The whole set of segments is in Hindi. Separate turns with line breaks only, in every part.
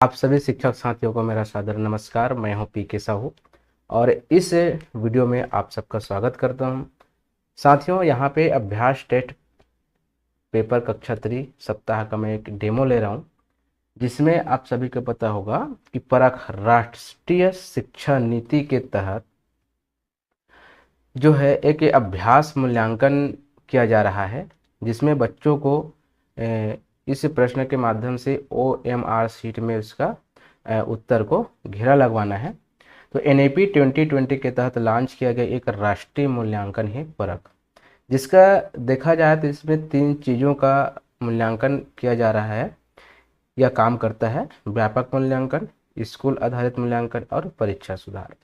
आप सभी शिक्षक साथियों को मेरा सादर नमस्कार। मैं हूं पीके साहू और इस वीडियो में आप सबका स्वागत करता हूं। साथियों, यहां पे अभ्यास टेस्ट पेपर कक्षा 3 सप्ताह का मैं एक डेमो ले रहा हूं, जिसमें आप सभी को पता होगा कि परख राष्ट्रीय शिक्षा नीति के तहत जो है एक अभ्यास मूल्यांकन किया जा रहा है, जिसमें बच्चों को इस प्रश्न के माध्यम से OMR शीट में उसका उत्तर को घेरा लगवाना है। तो NAP 2020 के तहत लॉन्च किया गया एक राष्ट्रीय मूल्यांकन है परख, जिसका देखा जाए तो इसमें 3 चीज़ों का मूल्यांकन किया जा रहा है या काम करता है: व्यापक मूल्यांकन, स्कूल आधारित मूल्यांकन और परीक्षा सुधार।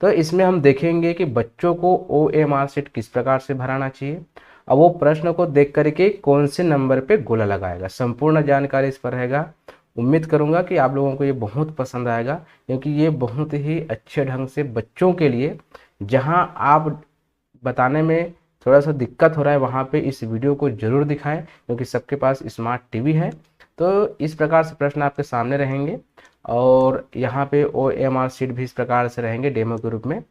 तो इसमें हम देखेंगे कि बच्चों को OMR शीट किस प्रकार से भराना चाहिए और वो प्रश्न को देख करके कौन से नंबर पे गोला लगाएगा। संपूर्ण जानकारी इस पर रहेगा। उम्मीद करूंगा कि आप लोगों को ये बहुत पसंद आएगा, क्योंकि ये बहुत ही अच्छे ढंग से बच्चों के लिए, जहां आप बताने में थोड़ा सा दिक्कत हो रहा है वहाँ पे इस वीडियो को जरूर दिखाएं, क्योंकि सबके पास स्मार्ट टीवी है। तो इस प्रकार से प्रश्न आपके सामने रहेंगे और यहाँ पे OMR शीट भी इस प्रकार से रहेंगे डेमो के रूप में।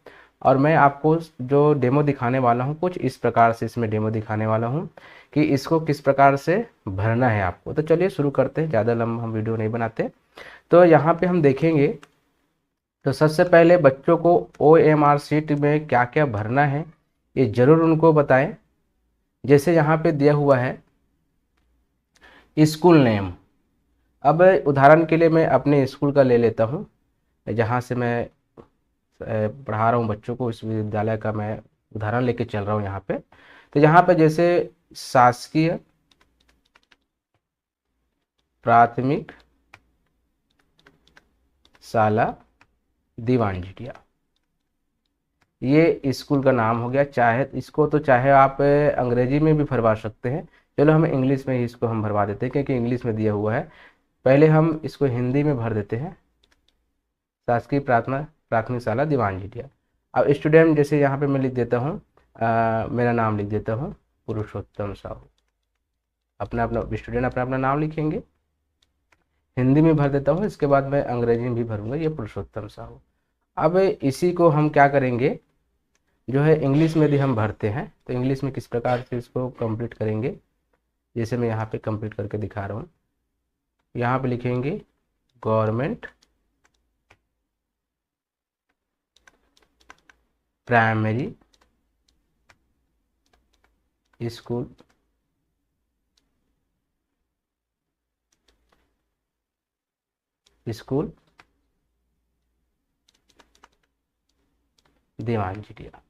और मैं आपको जो डेमो दिखाने वाला हूँ, कुछ इस प्रकार से इसमें डेमो दिखाने वाला हूँ कि इसको किस प्रकार से भरना है आपको। तो चलिए शुरू करते हैं, ज़्यादा लंबा हम वीडियो नहीं बनाते। तो यहाँ पे हम देखेंगे, तो सबसे पहले बच्चों को OMR शीट में क्या क्या भरना है ये जरूर उनको बताएं। जैसे यहाँ पे दिया हुआ है स्कूल नेम। अब उदाहरण के लिए मैं अपने स्कूल का ले लेता हूँ, जहाँ से मैं पढ़ा रहा हूँ बच्चों को, इस विद्यालय का मैं उदाहरण लेके चल रहा हूँ यहाँ पे। तो यहाँ पे जैसे शासकीय प्राथमिक शाला दीवान झिटिया, ये स्कूल का नाम हो गया। चाहे इसको तो चाहे आप अंग्रेजी में भी भरवा सकते हैं। चलो हम इंग्लिश में ही इसको हम भरवा देते हैं, क्योंकि इंग्लिश में दिया हुआ है। पहले हम इसको हिंदी में भर देते हैं, शासकीय प्राथमिक शाला दीवान झिटिया। अब स्टूडेंट जैसे यहाँ पे मैं लिख देता हूँ, मेरा नाम लिख देता हूँ पुरुषोत्तम साहू। अपना अपना स्टूडेंट अपना अपना नाम लिखेंगे, हिंदी में भर देता हूँ, इसके बाद मैं अंग्रेजी में भी भरूंगा, ये पुरुषोत्तम साहू। अब इसी को हम क्या करेंगे, जो है इंग्लिश में भी हम भरते हैं। तो इंग्लिश में किस प्रकार से इसको कंप्लीट करेंगे, जैसे मैं यहाँ पे कंप्लीट करके दिखा रहा हूँ। यहाँ पे लिखेंगे गवर्नमेंट प्राइमरी स्कूल दीवान झिटिया,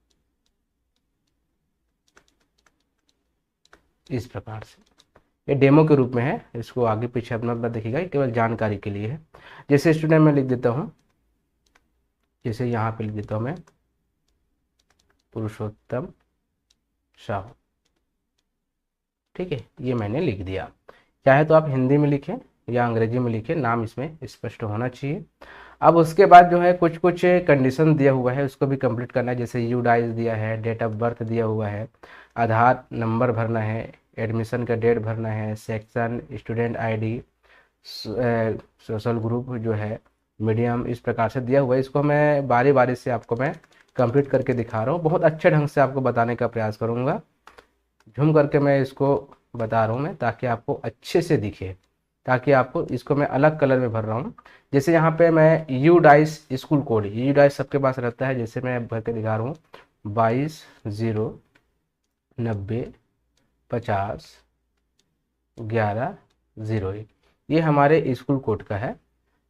इस प्रकार से। ये डेमो के रूप में है, इसको आगे पीछे अपना अपना देखिएगा, ये केवल जानकारी के लिए है। जैसे स्टूडेंट में लिख देता हूँ, जैसे यहाँ पे लिख देता हूँ मैं पुरुषोत्तम साहू। ठीक है, ये मैंने लिख दिया। चाहे तो आप हिंदी में लिखें या अंग्रेजी में लिखें, नाम इसमें स्पष्ट होना चाहिए। अब उसके बाद जो है कुछ कुछ कंडीशन दिया हुआ है, उसको भी कंप्लीट करना है। जैसे यूडाइज दिया है, डेट ऑफ बर्थ दिया हुआ है, आधार नंबर भरना है, एडमिशन का डेट भरना है, section, student ID, social group जो है, मीडियम, इस प्रकार से दिया हुआ है। इसको मैं बारी बारी से आपको मैं कंप्लीट करके दिखा रहा हूँ, बहुत अच्छे ढंग से आपको बताने का प्रयास करूँगा। झूम करके मैं इसको बता रहा हूँ मैं, ताकि आपको अच्छे से दिखे, ताकि आपको इसको मैं अलग कलर में भर रहा हूँ। जैसे यहाँ पे मैं यूडाइस स्कूल कोड, यूडाइस सबके पास रहता है, जैसे मैं भर के दिखा रहा हूँ 22-0-90-50-11-01, ये हमारे स्कूल कोड का है।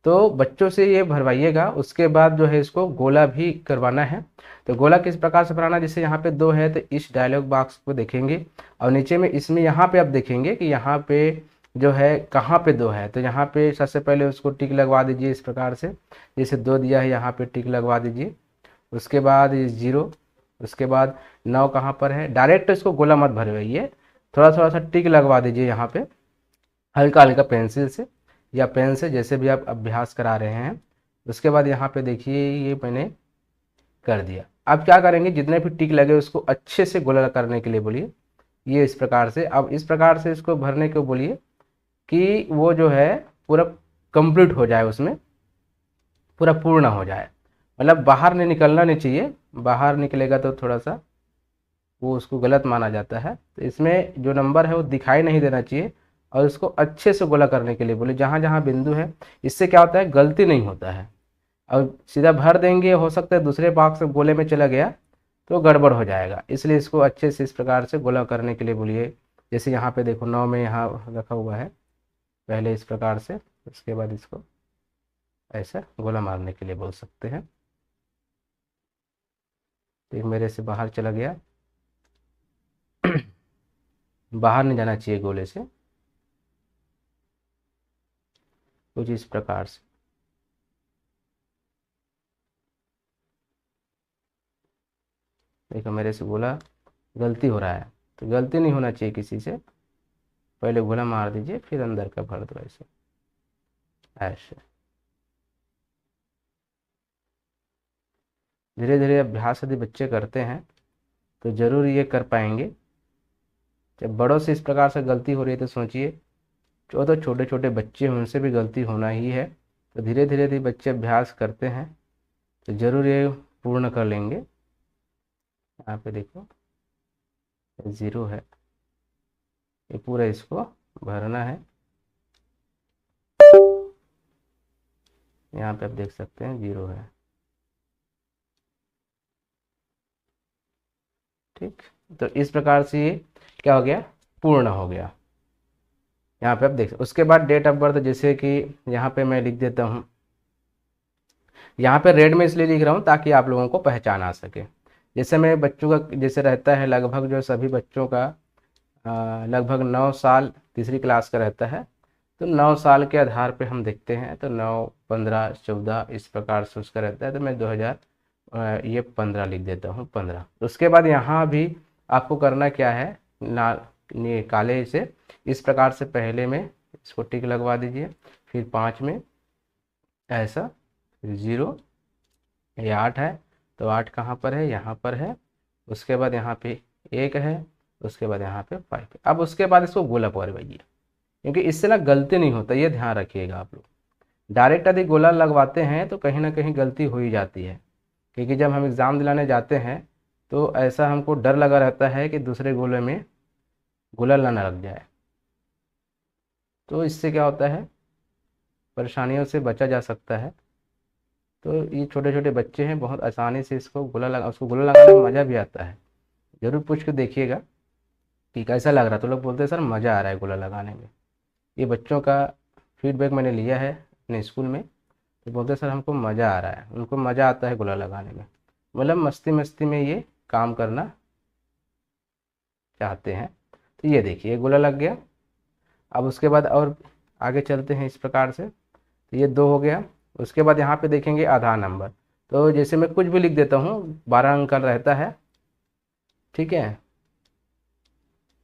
तो बच्चों से ये भरवाइएगा। उसके बाद जो है इसको गोला भी करवाना है। तो गोला किस प्रकार से बनाना, जैसे यहाँ पे 2 है तो इस डायलॉग बॉक्स को देखेंगे और नीचे में इसमें यहाँ पे आप देखेंगे कि यहाँ पे जो है कहाँ पे 2 है। तो यहाँ पे सबसे पहले उसको टिक लगवा दीजिए इस प्रकार से, जैसे 2 दिया है यहाँ पे टिक लगवा दीजिए। उसके बाद 0, उसके बाद 9 कहाँ पर है। डायरेक्ट इसको गोला मत भरवाइए, थोड़ा थोड़ा सा टिक लगवा दीजिए यहाँ पे, हल्का हल्का पेंसिल से या पेन से, जैसे भी आप अभ्यास करा रहे हैं। उसके बाद यहाँ पे देखिए ये मैंने कर दिया। अब क्या करेंगे, जितने भी टिक लगे उसको अच्छे से गोला करने के लिए बोलिए, ये इस प्रकार से। अब इस प्रकार से इसको भरने को बोलिए कि वो जो है पूरा कंप्लीट हो जाए, उसमें पूरा पूर्ण हो जाए, मतलब बाहर नहीं निकलना नहीं चाहिए। बाहर निकलेगा तो थोड़ा सा वो उसको गलत माना जाता है। तो इसमें जो नंबर है वो दिखाई नहीं देना चाहिए, और इसको अच्छे से गोला करने के लिए बोले जहाँ जहाँ बिंदु है, इससे क्या होता है गलती नहीं होता है। और सीधा भर देंगे, हो सकता है दूसरे भाग से गोले में चला गया तो गड़बड़ हो जाएगा, इसलिए इसको अच्छे से इस प्रकार से गोला करने के लिए बोलिए। जैसे यहाँ पे देखो 9 में यहाँ रखा हुआ है, पहले इस प्रकार से, उसके बाद इसको ऐसा गोला मारने के लिए बोल सकते हैं। तो मेरे से बाहर चला गया, बाहर नहीं जाना चाहिए गोले से, कुछ इस प्रकार से। देखो मेरे से गोला गलती हो रहा है, तो गलती नहीं होना चाहिए किसी से, पहले गोला मार दीजिए फिर अंदर का भर दो, ऐसे ऐसे। धीरे धीरे अभ्यास यदि बच्चे करते हैं तो जरूर ये कर पाएंगे। जब बड़ों से इस प्रकार से गलती हो रही है तो सोचिए जो तो छोटे छोटे बच्चे हैं उनसे भी गलती होना ही है। तो धीरे धीरे यदि बच्चे अभ्यास करते हैं तो जरूर ये पूर्ण कर लेंगे। यहाँ पे देखो 0 है, ये पूरा इसको भरना है। यहाँ पे आप देख सकते हैं 0 है, ठीक। तो इस प्रकार से ये क्या हो गया, पूर्ण हो गया। यहाँ पे आप देख सकते, उसके बाद डेट ऑफ बर्थ, जैसे कि यहाँ पे मैं लिख देता हूँ। यहाँ पे रेड में इसलिए लिख रहा हूँ ताकि आप लोगों को पहचान आ सके। जैसे मैं बच्चों का जैसे रहता है, लगभग जो सभी बच्चों का लगभग 9 साल तीसरी क्लास का रहता है। तो 9 साल के आधार पे हम देखते हैं, तो 9, 15, 14 इस प्रकार से उसका रहता है। तो मैं 2000 ये 15 लिख देता हूँ, 15। उसके बाद यहाँ भी आपको करना क्या है, ये काले से इस प्रकार से पहले में इसको टिक लगवा दीजिए, फिर 5 में ऐसा, फिर 0, ये 8 है, तो 8 कहाँ पर है, यहाँ पर है। उसके बाद यहाँ पे 1 है, उसके बाद यहाँ पे 5 है। अब उसके बाद इसको गोला करवाइए, क्योंकि इससे ना गलती नहीं होता, ये ध्यान रखिएगा आप लोग। डायरेक्ट यदि गोला लगवाते हैं तो कहीं ना कहीं गलती हो ही जाती है, क्योंकि जब हम एग्ज़ाम दिलाने जाते हैं तो ऐसा हमको डर लगा रहता है कि दूसरे गोले में गोला ना लग जाए। तो इससे क्या होता है, परेशानियों से बचा जा सकता है। तो ये छोटे छोटे बच्चे हैं, बहुत आसानी से इसको उसको गोला लगाने में मज़ा भी आता है। ज़रूर पूछ के देखिएगा कि कैसा लग रहा है। तो लोग बोलते हैं सर मज़ा आ रहा है गोला लगाने में। ये बच्चों का फीडबैक मैंने लिया है अपने स्कूल में, तो बोलते हैं सर हमको मज़ा आ रहा है, उनको मज़ा आता है गोला लगाने में, मतलब मस्ती मस्ती में ये काम करना चाहते हैं। तो ये देखिए गोला लग गया। अब उसके बाद और आगे चलते हैं इस प्रकार से। तो ये 2 हो गया। उसके बाद यहाँ पे देखेंगे आधा नंबर, तो जैसे मैं कुछ भी लिख देता हूँ, 12 अंक का रहता है, ठीक है।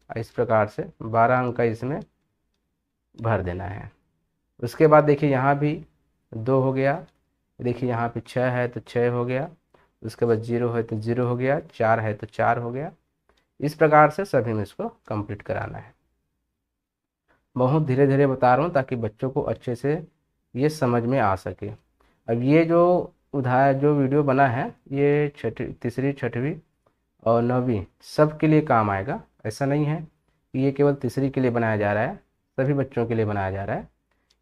इस प्रकार से 12 अंक का इसमें भर देना है। उसके बाद देखिए यहाँ भी 2 हो गया, देखिए यहाँ पे 6 है तो 6 हो गया। उसके बाद 0 है तो 0 हो गया, 4 है तो 4 हो गया। इस प्रकार से सभी में इसको कंप्लीट कराना है। बहुत धीरे धीरे बता रहा हूँ ताकि बच्चों को अच्छे से ये समझ में आ सके। अब ये जो जो वीडियो बना है, ये छठी तीसरी छठवीं और 9वीं सब के लिए काम आएगा। ऐसा नहीं है कि ये केवल तीसरी के लिए बनाया जा रहा है, सभी बच्चों के लिए बनाया जा रहा है।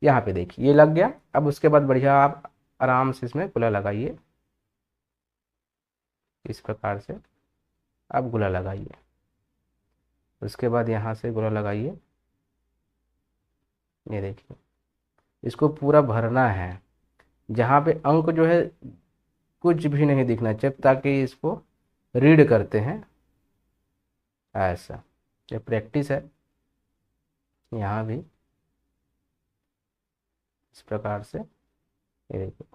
यहाँ पे देखिए ये लग गया। अब उसके बाद बढ़िया आप आराम से इसमें गोला लगाइए, इस प्रकार से आप गोला लगाइए। उसके बाद यहाँ से गोला लगाइए, ये देखिए इसको पूरा भरना है। जहाँ पे अंक जो है कुछ भी नहीं दिखना चाहिए, ताकि इसको रीड करते हैं ऐसा। ये प्रैक्टिस है। यहाँ भी इस प्रकार से, ये देखिए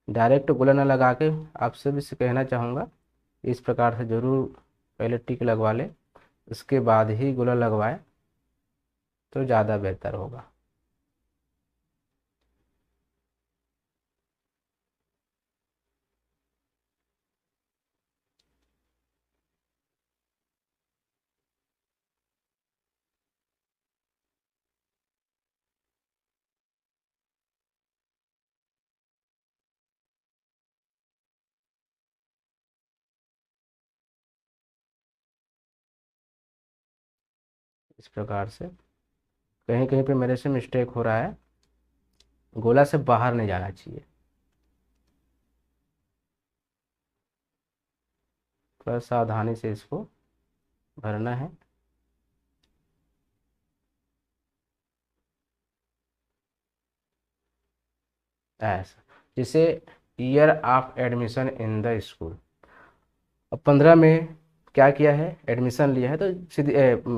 डायरेक्ट गोला ना लगा के आपसे भी कहना चाहूँगा, इस प्रकार से ज़रूर पहले टिक लगवा ले, उसके बाद ही गोला लगवाए तो ज़्यादा बेहतर होगा। इस प्रकार से। कहीं कहीं पे मेरे से मिस्टेक हो रहा है, गोला से बाहर नहीं जाना चाहिए, थोड़ा सावधानी से इसको भरना है। ऐसा, जिसे year of admission in the school. अब 15 में क्या किया है, एडमिशन लिया है तो सीधी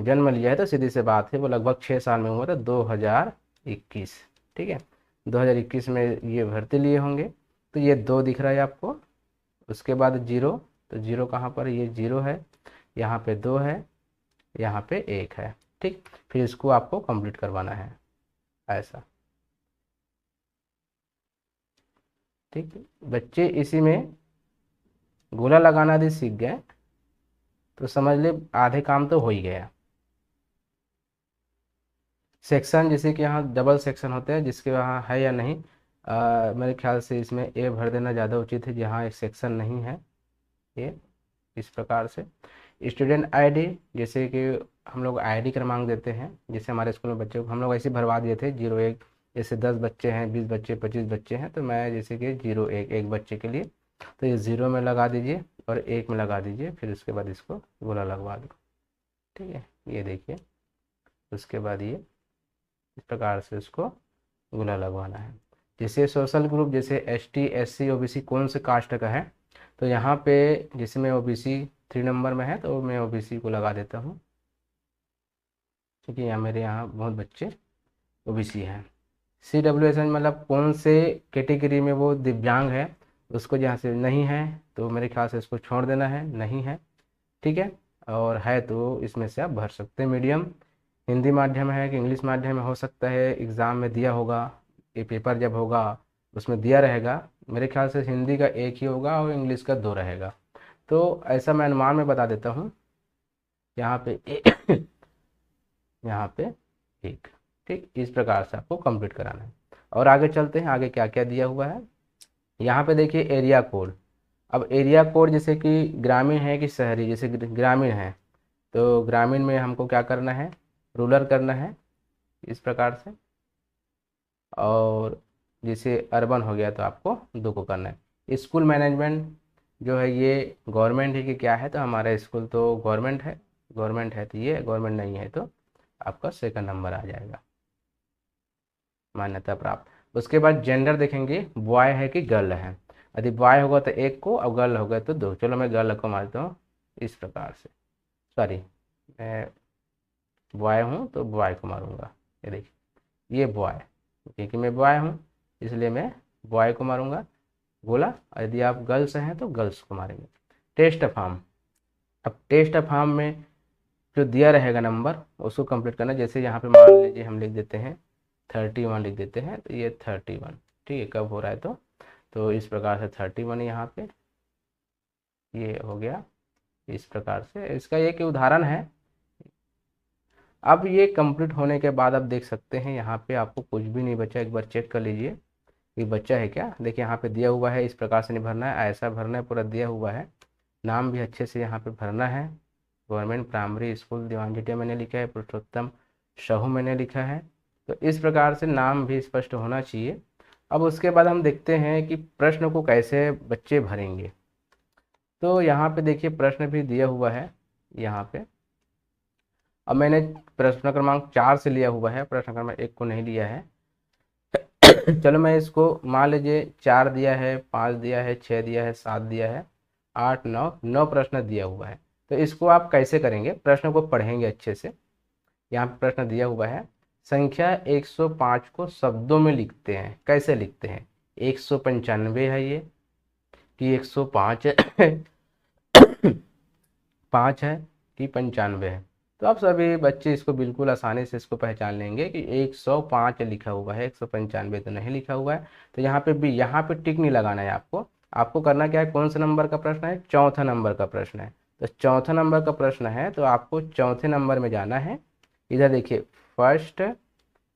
जन्म लिया है तो सीधी से बात है, वो लगभग 6 साल में हुआ था 2021। ठीक है, 2021 में ये भर्ती लिए होंगे, तो ये 2 दिख रहा है आपको। उसके बाद 0, तो 0 कहाँ पर, ये 0 है, यहाँ पे 2 है, यहाँ पे 1 है। ठीक, फिर इसको आपको कंप्लीट करवाना है ऐसा। ठीक, बच्चे इसी में गोला लगाना भी सीख गए तो समझ ले आधे काम तो हो ही गया। सेक्शन जैसे कि यहाँ डबल सेक्शन होते हैं, जिसके वहाँ है या नहीं, मेरे ख्याल से इसमें ए भर देना ज़्यादा उचित है, जहाँ एक सेक्शन नहीं है ये। इस प्रकार से स्टूडेंट आईडी, जैसे कि हम लोग आईडी क्रमांक देते हैं, जैसे हमारे स्कूल में बच्चे को हम लोग ऐसे भरवा दिए थे 01, जैसे 10 बच्चे हैं, 20 बच्चे, 25 बच्चे हैं, तो मैं जैसे कि 01 एक बच्चे के लिए, तो ये 0 में लगा दीजिए और 1 में लगा दीजिए, फिर उसके बाद इसको गोला लगवा दो। ठीक है, ये देखिए, उसके बाद ये इस प्रकार से उसको गोला लगवाना है। जैसे सोशल ग्रुप, जैसे ST SC OBC कौन से कास्ट का है, तो यहाँ पे जैसे मैं OBC 3 नंबर में है तो मैं OBC को लगा देता हूँ, क्योंकि यहाँ मेरे यहाँ बहुत बच्चे OBC हैं। CWSN मतलब कौन से कैटेगरी में वो दिव्यांग है, उसको जहाँ से नहीं है तो मेरे ख्याल से इसको छोड़ देना है, नहीं है। ठीक है, और है तो इसमें से आप भर सकते हैं। मीडियम हिंदी माध्यम है कि इंग्लिश माध्यम में, हो सकता है एग्ज़ाम में दिया होगा, ये पेपर जब होगा उसमें दिया रहेगा, मेरे ख्याल से हिंदी का 1 ही होगा और इंग्लिश का 2 रहेगा। तो ऐसा मैं अनुमान में बता देता हूँ, यहाँ पे यहाँ पे 1। ठीक, इस प्रकार से आपको कंप्लीट कराना है। और आगे चलते हैं, आगे क्या क्या दिया हुआ है। यहाँ पे देखिए एरिया कोड। अब एरिया कोड जैसे कि ग्रामीण है कि शहरी, जैसे ग्रामीण है तो ग्रामीण में हमको क्या करना है, रूरल करना है इस प्रकार से। और जैसे अर्बन हो गया तो आपको 2 को करना है। स्कूल मैनेजमेंट जो है ये गवर्नमेंट है कि क्या है, तो हमारा स्कूल तो गवर्नमेंट है, गवर्नमेंट है तो ये, गवर्नमेंट नहीं है तो आपका 2nd नंबर आ जाएगा, मान्यता प्राप्त। उसके बाद जेंडर देखेंगे, बॉय है कि गर्ल है। यदि बॉय होगा तो 1 को और गर्ल होगा तो 2। चलो मैं गर्ल को मारता हूँ इस प्रकार से, सॉरी मैं बॉय हूँ तो बॉय को मारूंगा। ये देखिए ये बॉय, क्योंकि मैं बॉय हूँ इसलिए मैं बॉय को मारूंगा गोला, और यदि आप गर्ल्स हैं तो गर्ल्स को मारेंगे। टेस्ट फॉर्म, अब टेस्ट फॉर्म में जो दिया रहेगा नंबर उसको कंप्लीट करना। जैसे यहाँ पे मान लीजिए हम लिख देते हैं 31 लिख देते हैं, तो ये 31। ठीक है, कब हो रहा है तो इस प्रकार से 31 यहाँ पे ये हो गया। इस प्रकार से इसका एक उदाहरण है। अब ये कंप्लीट होने के बाद आप देख सकते हैं यहाँ पे आपको कुछ भी नहीं बचा, एक बार चेक कर लीजिए ये बच्चा है क्या। देखिए यहाँ पे दिया हुआ है, इस प्रकार से नहीं भरना है, ऐसा भरना है, पूरा दिया हुआ है। नाम भी अच्छे से यहाँ पे भरना है। गवर्नमेंट प्राइमरी स्कूल दीवान झिटिया मैंने लिखा है, पुरुषोत्तम साहू मैंने लिखा है, तो इस प्रकार से नाम भी स्पष्ट होना चाहिए। अब उसके बाद हम देखते हैं कि प्रश्न को कैसे बच्चे भरेंगे। तो यहाँ पे देखिए प्रश्न भी दिया हुआ है यहाँ पे। अब मैंने प्रश्न क्रमांक 4 से लिया हुआ है, प्रश्न क्रमांक 1 को नहीं लिया है। चलो मैं इसको मान लीजिए 4 दिया है, 5 दिया है, 6 दिया है, 7 दिया है, 8 9 प्रश्न दिया हुआ है। तो इसको आप कैसे करेंगे, प्रश्न को पढ़ेंगे अच्छे से। यहाँ पे प्रश्न दिया हुआ है, संख्या 105 को शब्दों में लिखते हैं, कैसे लिखते हैं। 195 है ये कि 105 है 5 है कि 95 है। तो आप सभी बच्चे इसको बिल्कुल आसानी से इसको पहचान लेंगे कि 105 लिखा हुआ है, 195 तो नहीं लिखा हुआ है। तो यहाँ पे भी, यहाँ पे टिक नहीं लगाना है आपको। आपको करना क्या है, कौन सा नंबर का प्रश्न है, चौथा नंबर का प्रश्न है। तो चौथा नंबर का प्रश्न है तो आपको चौथे नंबर में जाना है। इधर देखिए फर्स्ट,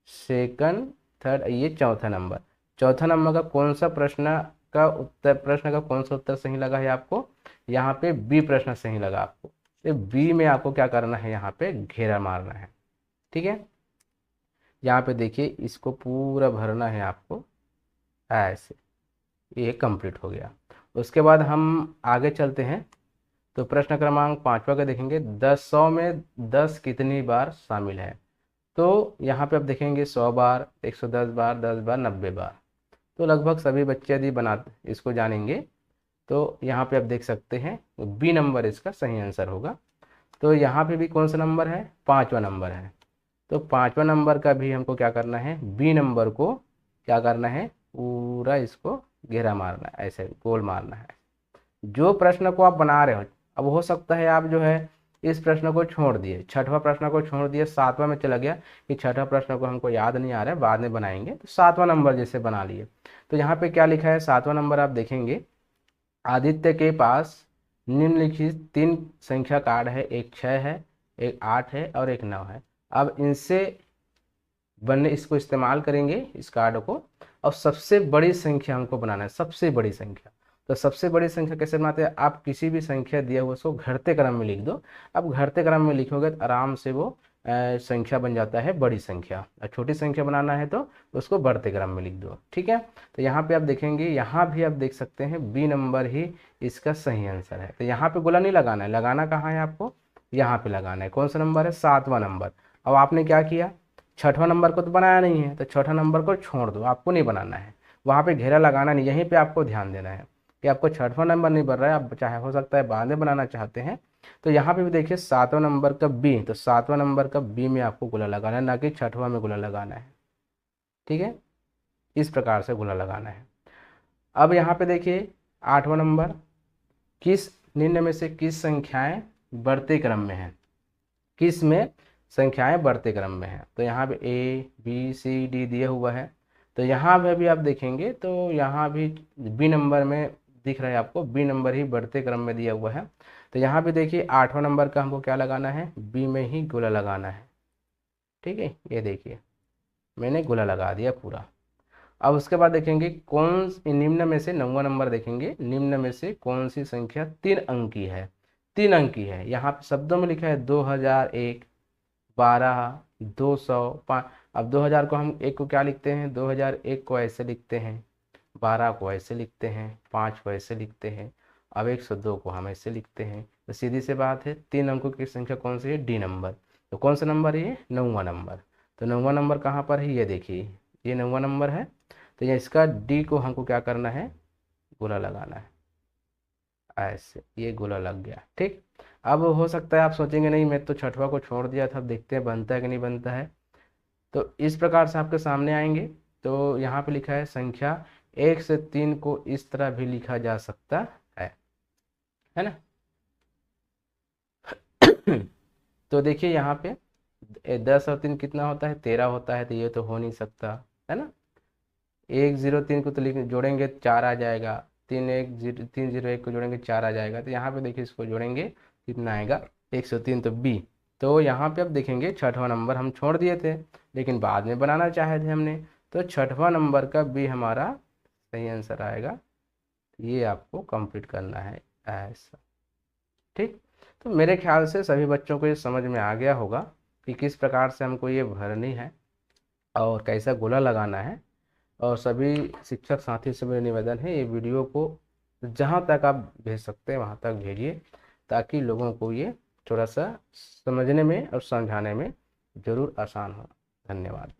सेकंड, थर्ड, ये चौथा नंबर। चौथा नंबर का कौन सा प्रश्न का उत्तर, प्रश्न का कौन सा उत्तर सही लगा है आपको, यहाँ पे बी प्रश्न सही लगा आपको। तो बी में आपको क्या करना है, यहाँ पे घेरा मारना है। ठीक है, यहाँ पे देखिए इसको पूरा भरना है आपको ऐसे। ये कंप्लीट हो गया। उसके बाद हम आगे चलते हैं। तो प्रश्न क्रमांक 5वां का देखेंगे, 100 में 10 कितनी बार शामिल है। तो यहाँ पे आप देखेंगे 100 बार, 110 बार, 10 बार, 90 बार। तो लगभग सभी बच्चे यदि बना इसको जानेंगे तो यहाँ पे आप देख सकते हैं बी नंबर इसका सही आंसर होगा। तो यहाँ पे भी कौन सा नंबर है, 5वां नंबर है। तो 5वां नंबर का भी हमको क्या करना है, बी नंबर को क्या करना है, पूरा इसको घेरा मारना है, ऐसे गोल मारना है। जो प्रश्न को आप बना रहे हो, अब हो सकता है आप जो है इस प्रश्न को छोड़ दिए, 6वां प्रश्न को छोड़ दिए, 7वां में चला गया कि 6वां प्रश्न को हमको याद नहीं आ रहा है, बाद में बनाएंगे, तो 7वां नंबर जैसे बना लिए। तो यहाँ पे क्या लिखा है, 7वां नंबर आप देखेंगे, आदित्य के पास निम्नलिखित 3 संख्या कार्ड है, एक 6 है, एक 8 है और एक 9 है। अब इनसे बनने इसको इस्तेमाल करेंगे इस कार्ड को, और सबसे बड़ी संख्या हमको बनाना है, सबसे बड़ी संख्या। तो सबसे बड़ी संख्या कैसे बनाते हैं, आप किसी भी संख्या दिया हुआ उसको घटते क्रम में लिख दो। अब घटते क्रम में लिखोगे तो आराम से वो संख्या बन जाता है बड़ी संख्या। और छोटी संख्या बनाना है तो उसको बढ़ते क्रम में लिख दो। ठीक है, तो यहाँ पे आप देखेंगे, यहाँ भी आप देख सकते हैं बी नंबर ही इसका सही आंसर है। तो यहाँ पे गोला नहीं लगाना है, लगाना कहाँ है आपको, यहाँ पे लगाना है। कौन सा नंबर है, 7वां नंबर। अब आपने क्या किया, 6वां नंबर को तो बनाया नहीं है, तो 6वां नंबर को छोड़ दो, आपको नहीं बनाना है, वहाँ पे घेरा लगाना नहीं, यहीं पे आपको ध्यान देना है कि आपको 6वां नंबर नहीं बन रहा है। आप चाहे हो सकता है बाद में बनाना चाहते हैं, तो यहाँ पे भी देखिए 7वां नंबर का बी, तो 7वां नंबर का बी में आपको गोला लगाना है, ना कि 6वां में गोला लगाना है। ठीक है, इस प्रकार से गोला लगाना है। अब यहाँ पे देखिए 8वां नंबर, किस निम्न में से किस संख्याएं बढ़ते क्रम में है, किस में संख्याएं बढ़ते क्रम में है। तो यहाँ पे ए बी सी डी दिया हुआ है। तो यहाँ पे भी आप देखेंगे तो यहाँ भी बी नंबर में दिख रहा है आपको, बी नंबर ही बढ़ते क्रम में दिया हुआ है। तो यहाँ पे देखिए 8वां नंबर का हमको क्या लगाना है, बी में ही गोला लगाना है। ठीक है, ये देखिए मैंने गोला लगा दिया पूरा। अब उसके बाद देखेंगे कौन निम्न में से 9वां नंबर देखेंगे, निम्न में से कौन सी संख्या 3 अंक की है, 3 अंक की है। यहाँ पे शब्दों में लिखा है 2001, 12, 200, 5। अब 2000 को हम एक को क्या लिखते हैं, 2001 को ऐसे लिखते हैं, 12 को ऐसे लिखते हैं, 5 को ऐसे लिखते हैं, अब 102 को हम ऐसे लिखते हैं। तो सीधी सी बात है, 3 अंकों की संख्या कौन सी है, डी नंबर। तो कौन सा नंबर है ये, 9वां नंबर। तो 9वां नंबर कहाँ पर है, ये देखिए ये 9वां नंबर है। तो ये इसका डी को हमको क्या करना है, गोला लगाना है ऐसे, ये गोला लग गया। ठीक, अब हो सकता है आप सोचेंगे नहीं मैं तो 6वां को छोड़ दिया था, अब देखते हैं बनता है कि नहीं बनता है। तो इस प्रकार से आपके सामने आएंगे। तो यहाँ पे लिखा है संख्या 1 से 3 को इस तरह भी लिखा जा सकता है ना। तो देखिए यहाँ पे 10 और 3 कितना होता है, 13 होता है, तो ये तो हो नहीं सकता है ना। 103 को तो लिख जोड़ेंगे 4 आ जाएगा, 301 को जोड़ेंगे 4 आ जाएगा। तो यहाँ पे देखिए इसको जोड़ेंगे कितना आएगा, 103। तो बी। तो यहाँ पे अब देखेंगे 6वां नंबर हम छोड़ दिए थे, लेकिन बाद में बनाना चाहे थे हमने, तो 6वां नंबर का बी हमारा सही आंसर आएगा। ये आपको कंप्लीट करना है ऐसा। ठीक, तो मेरे ख्याल से सभी बच्चों को ये समझ में आ गया होगा कि किस प्रकार से हमको ये भरनी है और कैसा गोला लगाना है। और सभी शिक्षक साथी से मेरा निवेदन है, ये वीडियो को जहाँ तक आप भेज सकते हैं वहाँ तक भेजिए, ताकि लोगों को ये थोड़ा सा समझने में और समझाने में ज़रूर आसान हो। धन्यवाद।